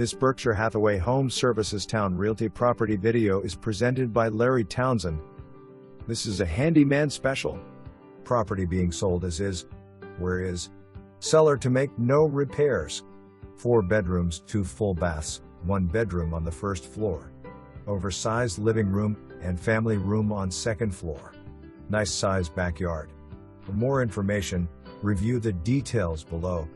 This Berkshire Hathaway Home Services Towne Realty property video is presented by Larry Townsend. This is a handyman special. Property being sold as is. Where is? Seller to make no repairs. 4 bedrooms, 2 full baths, 1 bedroom on the first floor. Oversized living room and family room on second floor. Nice size backyard. For more information, review the details below.